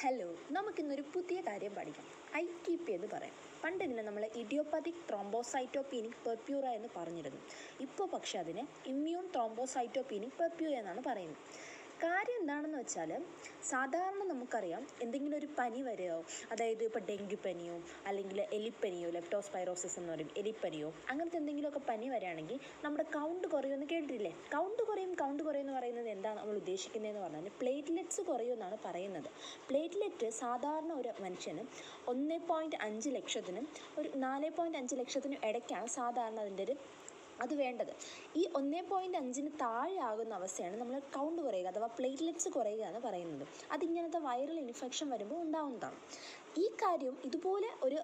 Hello, നമുക്കിന്നൊരു പുതിയ കാര്യം പഠിക്കാം. ITP എന്ന് പറയാം. പണ്ട് ഇതിനെ നമ്മൾ ഇഡിയോപ്പതിക് ത്രോംബോസൈറ്റോപീനിക് പെർപ്യൂറ എന്ന് പറഞ്ഞിരുന്നു. ഇപ്പോൾ പക്ഷേ അതിനെ ഇമ്മ്യൂൺ ത്രോംബോസൈറ്റോപീനിക് പെർപ്യൂറ എന്നാണ് പറയുന്നത്. കാര്യം എന്താണെന്ന് വെച്ചാൽ, സാധാരണ നമുക്കറിയാം എന്തെങ്കിലും ഒരു പനി വരികയോ, അതായത് ഇപ്പോൾ ഡെങ്കിപ്പനിയോ അല്ലെങ്കിൽ എലിപ്പനിയോ, ലെപ്റ്റോസ്പൈറോസിസ് എന്ന് പറയും, എലിപ്പനിയോ അങ്ങനത്തെ എന്തെങ്കിലുമൊക്കെ പനി വരികയാണെങ്കിൽ നമ്മുടെ കൗണ്ട് കുറയുമെന്ന് കേട്ടിട്ടില്ലേ? കൗണ്ട് കുറയും എന്ന് പറയുന്നത് എന്താണ് നമ്മൾ ഉദ്ദേശിക്കുന്നതെന്ന് പറഞ്ഞാൽ പ്ലേറ്റ്ലെറ്റ്സ് കുറയുമെന്നാണ് പറയുന്നത്. പ്ലേറ്റ്ലെറ്റ് സാധാരണ ഒരു മനുഷ്യന് 1.5 ലക്ഷത്തിനും ഒരു 4.5 ലക്ഷത്തിനും ഇടയ്ക്കാണ് സാധാരണ അതിൻ്റെ ഒരു അത് വേണ്ടത്. ഈ 1.5 താഴെ ആകുന്ന അവസ്ഥയാണ് നമ്മൾ കൗണ്ട് കുറയുക അഥവാ പ്ലേറ്റ്ലെറ്റ്സ് കുറയുക എന്ന് പറയുന്നത്. അതിങ്ങനത്തെ വൈറൽ ഇൻഫെക്ഷൻ വരുമ്പോൾ ഉണ്ടാവുന്നതാണ്. ഈ കാര്യം ഇതുപോലെ ഒരു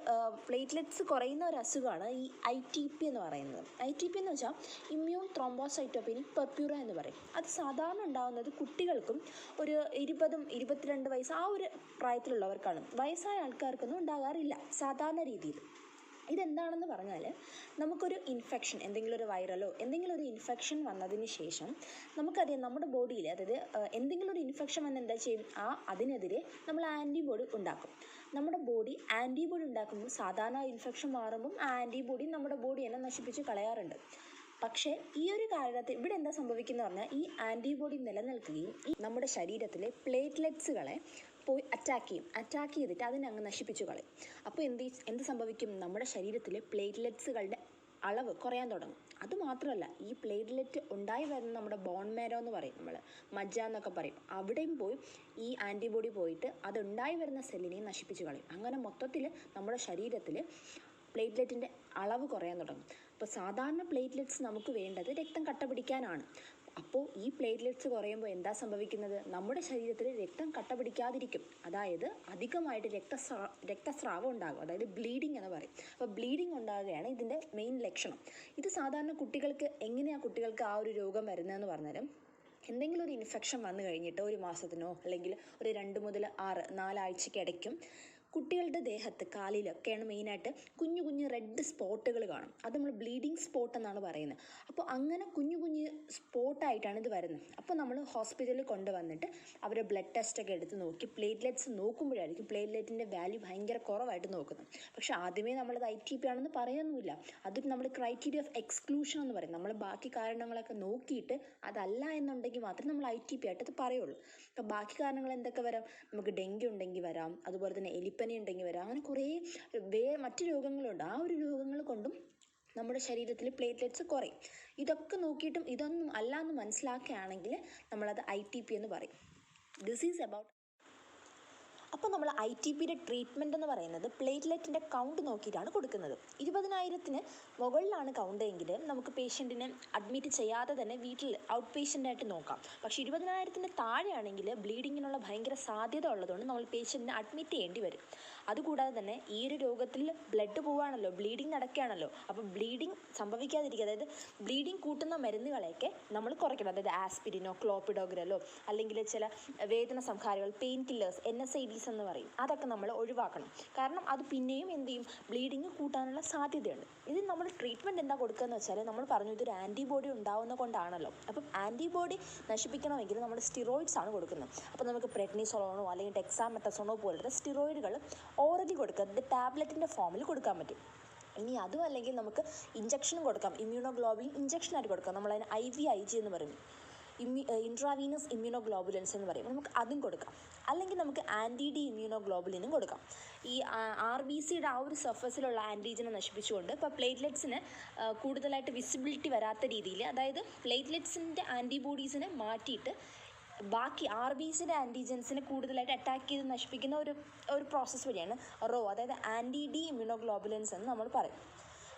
പ്ലേറ്റ്ലെറ്റ്സ് കുറയുന്ന ഒരു അസുഖമാണ് ഈ ITP എന്ന് പറയുന്നത്. ITP എന്ന് വെച്ചാൽ ഇമ്മ്യൂൺ ത്രോംബോസൈറ്റോപീനിക് പെർപ്യൂറ എന്ന് പറയും. അത് സാധാരണ ഉണ്ടാകുന്നത് കുട്ടികൾക്കും ഒരു 20-22 വയസ്സ് ആ ഒരു പ്രായത്തിലുള്ളവർക്കാണ്. വയസ്സായ ആൾക്കാർക്കൊന്നും ഉണ്ടാകാറില്ല സാധാരണ രീതിയിൽ. ഇതെന്താണെന്ന് പറഞ്ഞാൽ, നമുക്കൊരു ഇൻഫെക്ഷൻ, എന്തെങ്കിലും ഒരു വൈറലോ എന്തെങ്കിലും ഒരു ഇൻഫെക്ഷൻ വന്നതിന് ശേഷം നമുക്കറിയാം നമ്മുടെ ബോഡിയിൽ, അതായത് എന്തെങ്കിലും ഒരു ഇൻഫെക്ഷൻ വന്ന് എന്താ ചെയ്യും, അതിനെതിരെ നമ്മൾ ആൻറ്റിബോഡി ഉണ്ടാക്കും. നമ്മുടെ ബോഡി ആൻറ്റിബോഡി ഉണ്ടാക്കുമ്പോൾ സാധാരണ ഇൻഫെക്ഷൻ മാറുമ്പം ആ ആൻറ്റിബോഡി നമ്മുടെ ബോഡി തന്നെ നശിപ്പിച്ച് കളയാറുണ്ട്. പക്ഷേ ഈ ഒരു കാരണത്തിൽ ഇവിടെ എന്താ സംഭവിക്കുന്നത് പറഞ്ഞാൽ, ഈ ആൻറ്റിബോഡി നിലനിൽക്കുകയും ഈ നമ്മുടെ ശരീരത്തിലെ പ്ലേറ്റ്ലെറ്റ്സുകളെ പോയി അറ്റാക്ക് ചെയ്തിട്ട് അതിനെ അങ്ങ് നശിപ്പിച്ചു കളയും. അപ്പോൾ എന്ത് സംഭവിക്കും, നമ്മുടെ ശരീരത്തിലെ പ്ലേറ്റ്ലെറ്റ്സുകളുടെ അളവ് കുറയാൻ തുടങ്ങും. അതുമാത്രമല്ല, ഈ പ്ലേറ്റ്ലെറ്റ് ഉണ്ടായി വരുന്ന നമ്മുടെ ബോൺ മാരോ എന്ന് പറയും, നമ്മൾ മജ്ജ എന്നൊക്കെ പറയും, അവിടെയും പോയി ഈ ആൻറ്റിബോഡി പോയിട്ട് അതുണ്ടായി വരുന്ന സെല്ലിനെ നശിപ്പിച്ചു കളയും. അങ്ങനെ മൊത്തത്തിൽ നമ്മുടെ ശരീരത്തിൽ പ്ലേറ്റ്ലെറ്റിൻ്റെ അളവ് കുറയാൻ തുടങ്ങും. അപ്പോൾ സാധാരണ പ്ലേറ്റ്ലെറ്റ്സ് നമുക്ക് വേണ്ടത് രക്തം കട്ട പിടിക്കാനാണ്. അപ്പോൾ ഈ പ്ലേറ്റ്ലെറ്റ്സ് കുറയുമ്പോൾ എന്താ സംഭവിക്കുന്നത്, നമ്മുടെ ശരീരത്തിൽ രക്തം കട്ട പിടിക്കാതിരിക്കും. അതായത് അധികമായിട്ട് രക്തസ്രാവം ഉണ്ടാകും, അതായത് ബ്ലീഡിങ് എന്ന് പറയും. അപ്പോൾ ബ്ലീഡിങ് ഉണ്ടാകുകയാണ് ഇതിൻ്റെ മെയിൻ ലക്ഷണം. ഇത് സാധാരണ കുട്ടികൾക്ക് ആ ഒരു രോഗം വരുന്നതെന്ന് പറഞ്ഞാൽ, എന്തെങ്കിലും ഒരു ഇൻഫെക്ഷൻ വന്നു കഴിഞ്ഞിട്ട് ഒരു മാസത്തിനോ അല്ലെങ്കിൽ ഒരു 2 മുതൽ 4 ആഴ്ചയ്ക്ക് ഇടയ്ക്കും കുട്ടികളുടെ ദേഹത്ത്, കാലിലൊക്കെയാണ് മെയിനായിട്ട് കുഞ്ഞു റെഡ് സ്പോട്ടുകൾ കാണും. അത് നമ്മൾ ബ്ലീഡിങ് സ്പോട്ട് എന്നാണ് പറയുന്നത്. അപ്പോൾ അങ്ങനെ കുഞ്ഞു സ്പോട്ടായിട്ടാണ് ഇത് വരുന്നത്. അപ്പോൾ നമ്മൾ ഹോസ്പിറ്റലിൽ കൊണ്ടുവന്നിട്ട് അവർ ബ്ലഡ് ടെസ്റ്റൊക്കെ എടുത്ത് നോക്കി പ്ലേറ്റ്ലെറ്റ്സ് നോക്കുമ്പോഴായിരിക്കും പ്ലേറ്റ്ലെറ്റിൻ്റെ വാല്യൂ ഭയങ്കര കുറവായിട്ട് നോക്കുന്നത്. പക്ഷേ ആദ്യമേ നമ്മളത് ITP ആണെന്ന് പറയുന്നില്ല. അത് നമ്മൾ ക്രൈറ്റീരിയ ഓഫ് എക്സ്ക്ലൂഷൻ എന്ന് പറയും. നമ്മൾ ബാക്കി കാരണങ്ങളൊക്കെ നോക്കിയിട്ട് അതല്ല എന്നുണ്ടെങ്കിൽ മാത്രമേ നമ്മൾ ITP ആയിട്ട് അത് പറയുള്ളൂ. അപ്പോൾ ബാക്കി കാരണങ്ങൾ എന്തൊക്കെ വരാം, നമുക്ക് ഡെങ്കി ഉണ്ടെങ്കിൽ വരാം, അതുപോലെ തന്നെ എലിപ്പനി ഉണ്ടെങ്കിൽ വരാം, അങ്ങനെ കുറേ മറ്റ് രോഗങ്ങളുണ്ട്. ആ ഒരു രോഗങ്ങൾ കൊണ്ടും നമ്മുടെ ശരീരത്തിൽ പ്ലേറ്റ്ലെറ്റ്സ് കുറയും. ഇതൊക്കെ നോക്കിയിട്ടും ഇതൊന്നും അല്ല എന്ന് മനസ്സിലാക്കുകയാണെങ്കിൽ നമ്മളത് ITP എന്ന് പറയും. This is about. അപ്പോൾ നമ്മൾ ITPയുടെ ട്രീറ്റ്മെൻറ്റ് എന്ന് പറയുന്നത് പ്ലേറ്റ്ലെറ്റിൻ്റെ കൗണ്ട് നോക്കിയിട്ടാണ് കൊടുക്കുന്നത്. 20,000-ന് മുകളിലാണ് കൗണ്ട് എങ്കിൽ നമുക്ക് പേഷ്യൻറ്റിനെ അഡ്മിറ്റ് ചെയ്യാതെ തന്നെ വീട്ടിൽ ഔട്ട് പേഷ്യൻ്റായിട്ട് നോക്കാം. പക്ഷേ 20,000-ന് താഴെയാണെങ്കിൽ ബ്ലീഡിങ്ങിനുള്ള ഭയങ്കര സാധ്യത ഉള്ളതുകൊണ്ട് നമ്മൾ പേഷ്യൻറ്റിനെ അഡ്മിറ്റ് ചെയ്യേണ്ടി വരും. അതുകൂടാതെ തന്നെ ഈ ഒരു രോഗത്തിൽ ബ്ലഡ് പോവുകയാണല്ലോ, ബ്ലീഡിങ് നടക്കുകയാണല്ലോ. അപ്പോൾ ബ്ലീഡിങ് സംഭവിക്കാതിരിക്കുക, അതായത് ബ്ലീഡിങ് കൂട്ടുന്ന മരുന്നുകളെയൊക്കെ നമ്മൾ കുറയ്ക്കണം. അതായത് ആസ്പിരിനോ, ക്ലോപ്പിഡോഗ്രലോ അല്ലെങ്കിൽ ചില വേദന സംഹാരികൾ, പെയിൻ കില്ലേഴ്സ്, NSAIDs എന്ന് പറയും, അതൊക്കെ നമ്മൾ ഒഴിവാക്കണം. കാരണം അത് പിന്നെയും എന്ത് ചെയ്യും, ബ്ലീഡിങ് കൂട്ടാനുള്ള സാധ്യതയുണ്ട്. ഇത് നമ്മൾ ട്രീറ്റ്മെൻറ്റ് എന്താ കൊടുക്കുകയെന്ന് വെച്ചാൽ, നമ്മൾ പറഞ്ഞു ഇതൊരു ആൻറ്റിബോഡി ഉണ്ടാവുന്ന കൊണ്ടാണല്ലോ. അപ്പം ആൻറ്റിബോഡി നശിപ്പിക്കണമെങ്കിൽ നമ്മൾ സ്റ്റിറോയിഡ്സ് ആണ് കൊടുക്കുന്നത്. അപ്പോൾ നമുക്ക് പ്രെഡ്നിസോളോണോ അല്ലെങ്കിൽ ഡെക്സാമെത്തസോണോ പോലത്തെ സ്റ്റിറോയിഡുകൾ ഓറലി കൊടുക്കുക, അത് ടാബ്ലറ്റിൻ്റെ ഫോമിൽ കൊടുക്കാൻ പറ്റും. ഇനി അതും അല്ലെങ്കിൽ നമുക്ക് ഇഞ്ചക്ഷനും കൊടുക്കാം, ഇമ്മ്യൂണോഗ്ലോബുലിൻ ഇഞ്ചക്ഷനായിട്ട് കൊടുക്കാം. നമ്മളതിന് IVIG എന്ന് പറയും, ഇൻട്രാവീനസ് ഇമ്മ്യൂണോഗ്ലോബുലിൻസ് എന്ന് പറയും. നമുക്ക് അതും കൊടുക്കാം. അല്ലെങ്കിൽ നമുക്ക് ANTI-D ഇമ്മ്യൂണോഗ്ലോബുലിനും കൊടുക്കാം. ഈ RBCയുടെ ആ ഒരു സർഫസിലുള്ള ആൻറ്റിജനെ നശിപ്പിച്ചുകൊണ്ട് ഇപ്പോൾ പ്ലേറ്റ്ലെറ്റ്സിന് കൂടുതലായിട്ട് വിസിബിലിറ്റി വരാത്ത രീതിയിൽ, അതായത് പ്ലേറ്റ്ലെറ്റ്സിൻ്റെ ആൻറ്റിബോഡീസിനെ മാറ്റിയിട്ട് ബാക്കി RBCയുടെ ആൻറ്റിജൻസിനെ കൂടുതലായിട്ട് അറ്റാക്ക് ചെയ്ത് നശിപ്പിക്കുന്ന ഒരു പ്രോസസ്സ് വഴിയാണ് അതായത് ANTI-D ഇമ്മ്യൂണോഗ്ലോബുലിൻസ് എന്ന് നമ്മൾ പറയും.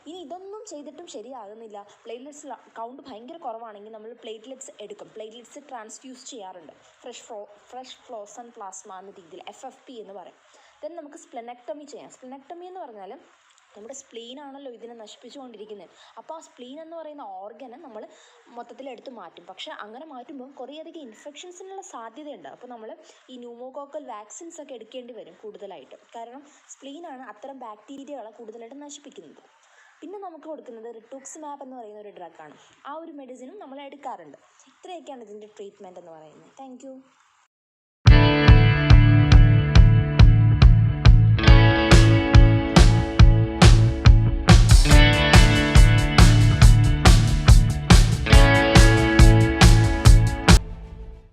ഇനി ഇതൊന്നും ചെയ്തിട്ടും ശരിയാകുന്നില്ല, പ്ലേറ്റ്ലെറ്റ്സ് കൗണ്ട് ഭയങ്കര കുറവാണെങ്കിൽ നമ്മൾ പ്ലേറ്റ്ലെറ്റ്സ് എടുക്കും. പ്ലേറ്റ്ലെറ്റ്സ് ട്രാൻസ്ഫ്യൂസ് ചെയ്യാറുണ്ട്, ഫ്രഷ് ഫ്ലോസൺ പ്ലാസ്മ എന്ന രീതിയിൽ, FFP എന്ന് പറയും. ദെൻ നമുക്ക് സ്പ്ലെനക്ടമി ചെയ്യാം. സ്പ്ലെനക്ടമി എന്ന് പറഞ്ഞാൽ നമ്മുടെ സ്പ്ലീനാണല്ലോ ഇതിനെ നശിപ്പിച്ചുകൊണ്ടിരിക്കുന്നത്. അപ്പോൾ ആ സ്പ്ലീൻ എന്ന് പറയുന്ന ഓർഗനെ നമ്മൾ മൊത്തത്തിൽ എടുത്ത് മാറ്റും. പക്ഷേ അങ്ങനെ മാറ്റുമ്പോൾ കുറേയധികം ഇൻഫെക്ഷൻസിനുള്ള സാധ്യതയുണ്ട്. അപ്പോൾ നമ്മൾ ഈ ന്യൂമോകോക്കൽ വാക്സിൻസ് ഒക്കെ എടുക്കേണ്ടി വരും കൂടുതലായിട്ട്. കാരണം സ്പ്ലീനാണ് അത്തരം ബാക്ടീരിയകളെ കൂടുതലായിട്ട് നശിപ്പിക്കുന്നത്. പിന്നെ നമുക്ക് കൊടുക്കുന്നത് റിട്ടൂക്സിമാബ് എന്ന് പറയുന്ന ഒരു ഡ്രഗാണ്. ആ ഒരു മെഡിസിനും നമ്മൾ എടുക്കാറുണ്ട്. ഇത്രയൊക്കെയാണ് ഇതിൻ്റെ ട്രീറ്റ്മെൻറ്റ് എന്ന് പറയുന്നത്. Thank you.